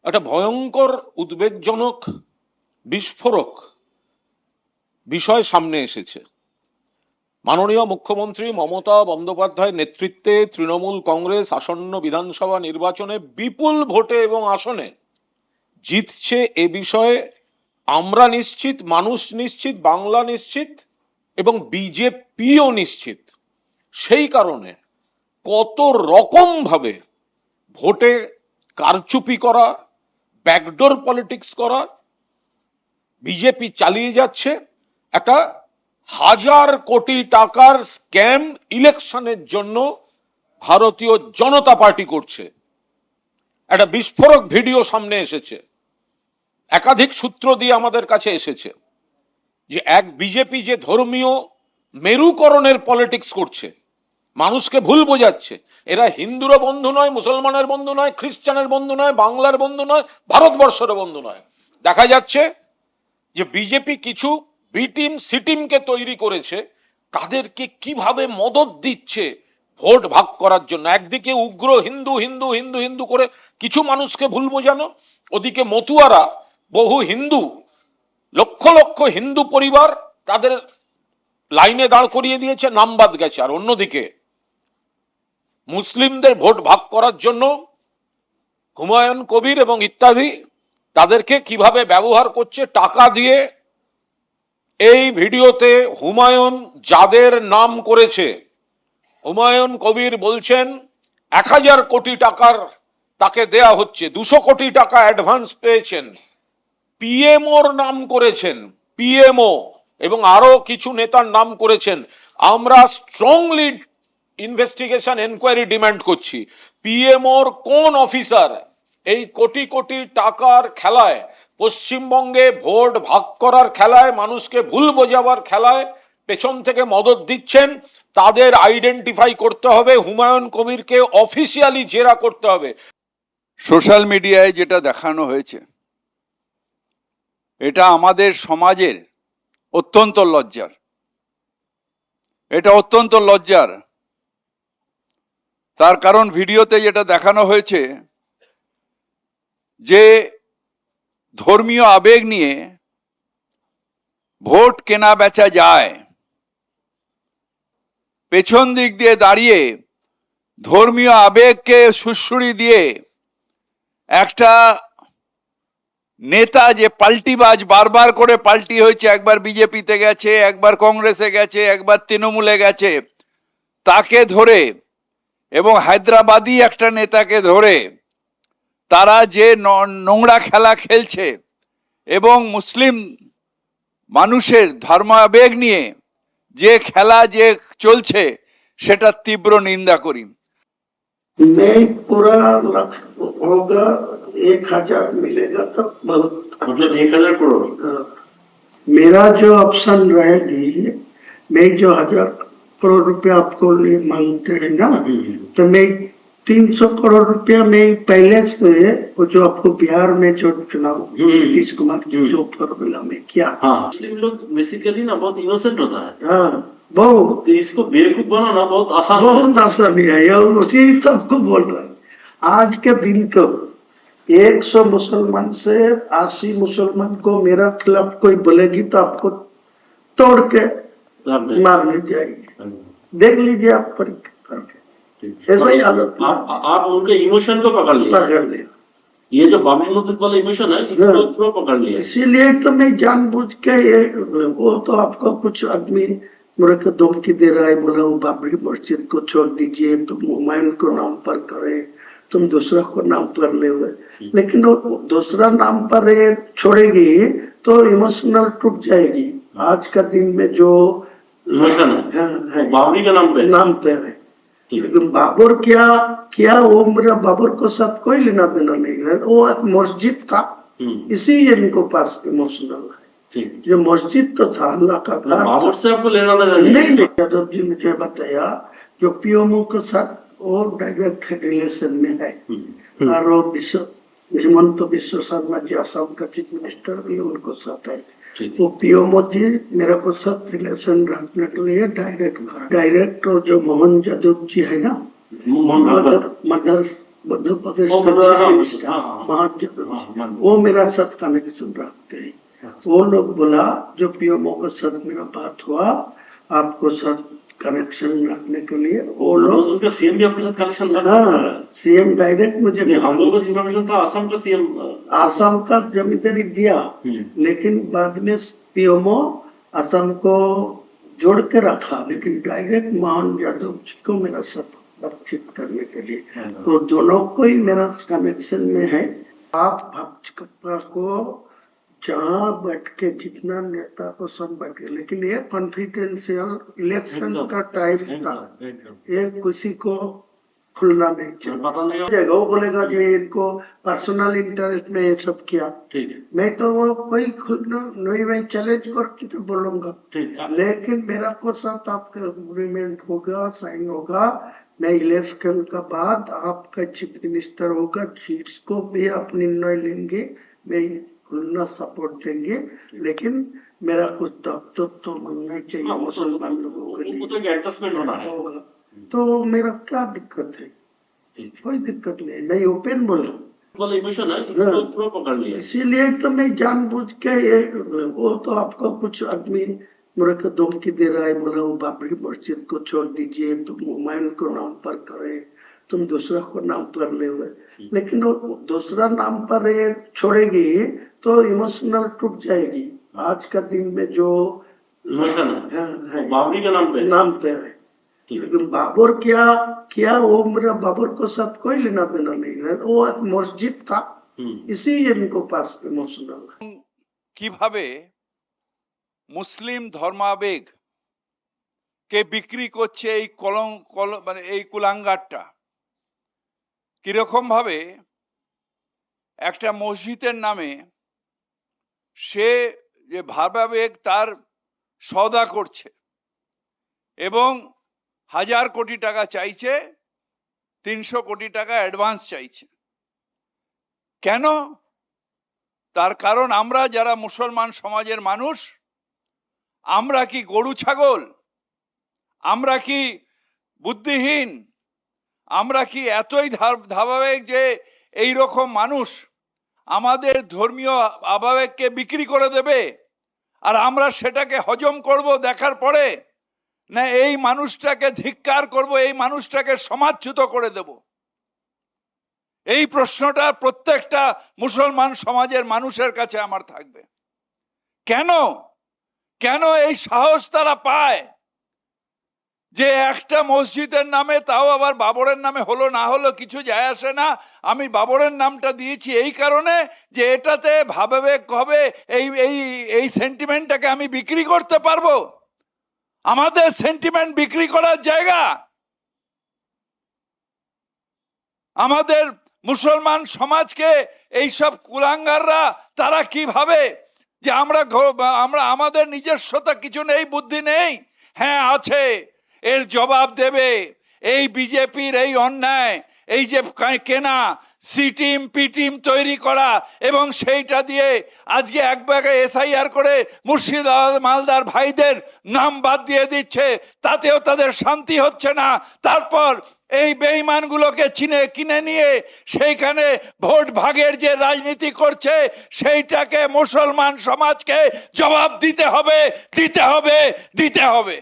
একটা ভয়ঙ্কর উদ্বেগজনক বিস্ফোরক বিষয় সামনে এসেছে। মাননীয় মুখ্যমন্ত্রী মমতা বন্দ্যোপাধ্যায়ের নেতৃত্বে তৃণমূল কংগ্রেস আসন্ন বিধানসভা নির্বাচনে বিপুল ভোটে এবং আসনে জিতছে, এ বিষয়ে আমরা নিশ্চিত, মানুষ নিশ্চিত, বাংলা নিশ্চিত এবং বিজেপিও নিশ্চিত। সেই কারণে কত রকম ভাবে ভোটে কারচুপি করা, ব্যাকডোর পলিটিক্স করা বিজেপি চালিয়ে যাচ্ছে। একটা 1000 কোটি টাকার স্ক্যাম ইলেকশনের জন্য ভারতীয় জনতা পার্টি করছে। একটা বিস্ফোরক ভিডিও সামনে এসেছে, একাধিক সূত্র দিয়ে আমাদের কাছে এসেছে, যে এক বিজেপি যে ধর্মীয় মেরুকরণের পলিটিক্স করছে, মানুষকে ভুল বোঝাচ্ছে। এরা হিন্দুরও বন্ধু নয়, মুসলমানের বন্ধু নয়, খ্রিস্টানের বন্ধু নয়, বাংলার বন্ধু নয়, ভারতবর্ষের বন্ধু নয়। দেখা যাচ্ছে যে বিজেপি কিছু বি টিম সি টিমকে তৈরি করেছে, তাদেরকে কিভাবে মদত দিচ্ছে ভোট ভাগ করার জন্য। একদিকে উগ্র হিন্দু হিন্দু হিন্দু হিন্দু করে কিছু মানুষকে ভুল বোঝানো, ওদিকে মতুয়ারা বহু হিন্দু, লক্ষ লক্ষ হিন্দু পরিবার তাদের লাইনে দাঁড় করিয়ে দিয়েছে, নাম বাদ গেছে। আর অন্যদিকে মুসলিমদের ভোট ভাগ করার জন্য হুমায়ুন কবির এবং ইত্যাদি তাদেরকে কিভাবে ব্যবহার করছে টাকা দিয়ে। এই ভিডিওতে হুমায়ুন যাদের নাম করেছে, হুমায়ুন কবির বলছেন 1000 কোটি টাকার তাকে দেয়া হচ্ছে, 200 কোটি টাকা অ্যাডভান্স পেয়েছেন, পিএমওর নাম করেছেন, পিএমও এবং আরো কিছু নেতার নাম করেছেন। আমরা স্ট্রংলি ইনভেস্টিগেশন এনকোয়ারি ডিমান্ড করছি। পিএমওর কোন অফিসার এই কোটি কোটি টাকার খেলায়, পশ্চিমবঙ্গে ভোট ভাগ করার খেলায়, মানুষকে ভুল বোঝাবার খেলায় পেছন থেকে মদত দিচ্ছেন, তাদের আইডেন্টিফাই করতে হবে। হুমায়ুন কবিরকে অফিসিয়ালি জেরা করতে হবে। সোশ্যাল মিডিয়ায় যেটা দেখানো হয়েছে, এটা আমাদের সমাজের অত্যন্ত লজ্জার। এটা অত্যন্ত লজ্জার। তার কারণ ভিডিওতে যেটা দেখানো হয়েছে যে ধর্মীয় আবেগ নিয়ে ভোট কেনা বেচা যায়, পেছন দিক দিয়ে দাঁড়িয়ে ধর্মীয় আবেগকে সুড়সুড়ি দিয়ে একটা নেতা যে পাল্টিবাজ, বারবার করে পাল্টি হয়েছে, একবার বিজেপিতে গেছে, একবার কংগ্রেসে গেছে, একবার তৃণমূলে গেছে, তাকে ধরে এবং হায়দ্রাবাদী একটা নেতাকে ধরে তারা যে নোংরা খেলা খেলছে এবং মুসলিম মানুষের ধর্মাবেগ নিয়ে যে খেলা যে চলছে, সেটা তীব্র নিন্দা করি। पूरा लक्ष्य होगा 1000 मिलेगा तो बहुत, मतलब 1000 करोड़। मेरा जो ऑप्शन रहेगी, मैं जो 1000 करोड़ रुपया आपको मांगते हैं ना, तो मैं 300 करोड़ रुपया में पहले से वो जो आपको बिहार में जो चुनाव नीतीश कुमार की जो फॉर्मूला में किया, मुस्लिम लोग बेसिकली ना बहुत इनोसेंट होता है। हाँ बहुत, तो इसको बेवकूफ बनाना बहुत आसान है। बहुत आसानी है, ये उसी सबको बोल रहा है। आज के दिन तो 100 मुसलमान से 80 मुसलमान को मेरा खिलाफ कोई बोलेगी तो आपको तोड़ के मारने जाएगी। देख लीजिए आप परीक्षा करके, ऐसा ही हालत। आप उनके इमोशन को पकड़ लिया, ये जो बाबरी मस्जिद वाला इमोशन है इसको पकड़ लिया। इसीलिए तो मैं जानबूझ के ये, वो तो आपको कुछ आदमी मेरे को धमकी दे रहा है, बोला वो बाबरी मस्जिद को छोड़ दीजिए, तुम हुमायूं को नाम पर करे, तुम दूसरा को नाम पर ले हुए, लेकिन वो दूसरा नाम पर छोड़ेगी तो इमोशनल टूट जाएगी। आज का दिन में जो इमोशन है बाबरी के नाम पे है। लेकिन बाबर क्या वो मेरा बाबर को साथ कोई लेना देना नहीं है, वो एक मस्जिद था, इसी इनको पास इमोशनल है। जो मस्जिद तो था अल्लाह का घर, बाबर से आपको लेना देना नहीं। यादव जी मुझे बताया जो पीएमओ के साथ वो डायरेक्ट रिलेशन में है, और वो हिमंत विश्व शर्मा जी असम का चीफ मिनिस्टर भी उनको साथ है। वो पीएमओ जी मेरे को साथ रिलेशन रखने के लिए डायरेक्ट जो मोहन यादव जी है ना, मध्य प्रदेश वो का मदुरा चीफ का मिनिस्टर, हाँ, हाँ। महाजन, हाँ, हाँ। वो मेरा साथ कनेक्शन रखते हैं। वो लोग बोला जो पीएमओ के साथ मेरा बात हुआ, आपको साथ कनेक्शन रखने के लिए वो लोग, उसका सीएम भी अपने साथ कनेक्शन रखा हाँ सीएम डायरेक्ट मुझे नहीं, हम लोगों को इन्फॉर्मेशन था आसाम का सीएम आसाम का जमींदारी दिया, लेकिन बाद में पीएमओ असम को जोड़ के रखा, लेकिन डायरेक्ट मोहन यादव जी को मेरा साथ बातचीत करने के लिए, तो दोनों को ही मेरा कनेक्शन में है। आप भाजपा को जहाँ बैठ के जितना नेता को सब बैठे, लेकिन ये कॉन्फिडेंशियल इलेक्शन का टाइम था, ये किसी को खुलना नहीं चाहिए। वो बोलेगा जो इनको पर्सनल इंटरेस्ट में ये सब किया, ठीक है, मैं तो वो कोई नहीं, मैं चैलेंज करके तो बोलूंगा, ठीक है। लेकिन मेरा को साथ आपका एग्रीमेंट होगा, साइन होगा, मैं इलेक्शन का बाद आपका चीफ मिनिस्टर होगा, जिसको भी आप निर्णय लेंगे मैं खुलना सपोर्ट देंगे, लेकिन मेरा कुछ दफ्तर तो मिलना चाहिए मुसलमान लोगों के लिए, वो तो एक एडजस्टमेंट होना है। होगा तो मेरा क्या दिक्कत है? कोई दिक्कत नहीं, मैं ओपन बोला, वाला इमोशन है, इसको पूरा पकड़ लिया। इसीलिए तो मैं जानबूझ के ये, वो तो आपको कुछ आदमी मेरे को धमकी दे रहा है, बोला वो बाबरी मस्जिद को छोड़ दीजिए, तुम हुमायूं को नाम पर करे, तुम दूसरा को नाम पर ले हुए, लेकिन वो दूसरा नाम पर ये छोड़ेगी तो इमोशनल टूट जाएगी। आज का दिन में जो इमोशन है बाबरी के नाम पे है, लेकिन बाबर क्या वो मेरा बाबर को साथ कोई लेना देना नहीं है, वो एक मस्जिद था, इसी इनको पास इमोशनल। কিভাবে মুসলিম ধর্মাবেগ কে বিক্রি করছে এই মানে এই কুলাঙ্গারটা, কিরকম ভাবে একটা মসজিদের নামে সে যে ভাবাবেগ তার সওদা করছে এবং 1000 কোটি টাকা চাইছে, 300 কোটি টাকা অ্যাডভান্স চাইছে। কেন? তার কারণ আমরা যারা মুসলমান সমাজের মানুষ, আমরা কি গরু ছাগল? আমরা কি বুদ্ধিহীন? আমরা কি এতই ধারাবাহিক যে এই রকম মানুষ আমাদের ধর্মীয় আবেগকে বিক্রি করে দেবে আর আমরা সেটাকে হজম করব দেখার পরে, না এই মানুষটাকে ধিক্কার করব, এই মানুষটাকে সমাজচ্যুত করে দেব? এই প্রশ্নটা প্রত্যেকটা মুসলমান সমাজের মানুষের কাছে আমার থাকবে। কেন কেন এই সাহস তারা পায় যে একটা মসজিদের নামে, তাও আবার বাবরের নামে হলো না হলো কিছু যায় আসে না, আমি বাবরের নামটা দিয়েছি এই কারণে যে এটাতে ভাবাবেগ হবে, এই এই এই সেন্টিমেন্টটাকে আমি বিক্রি করতে পারবো। আমাদের সেন্টিমেন্ট বিক্রি করার জায়গা? আমাদের মুসলমান সমাজকে এইসব কুলাঙ্গাররা তারা কি ভাবে যে আমরা আমাদের নিজস্বতা কিছু নেই, বুদ্ধি নেই? হ্যাঁ আছে, এর জবাব দেবে এই বিজেপির এই অন্যায়, এই যে কেনা সি টিম পি টিম তৈরি করা এবং সেইটা দিয়ে আজকে এক ব্যাগে এসআইআর করে মুর্শিদাবাদ মালদার ভাইদের নাম বাদ দিয়ে দিচ্ছে, তাতেও তাদের শান্তি হচ্ছে না। তারপর এই বেঈমানগুলোকে কিনে নিয়ে সেইখানে ভোট ভাগের যে রাজনীতি করছে, সেইটাকে মুসলমান সমাজকে জবাব দিতে হবে, দিতে হবে, দিতে হবে।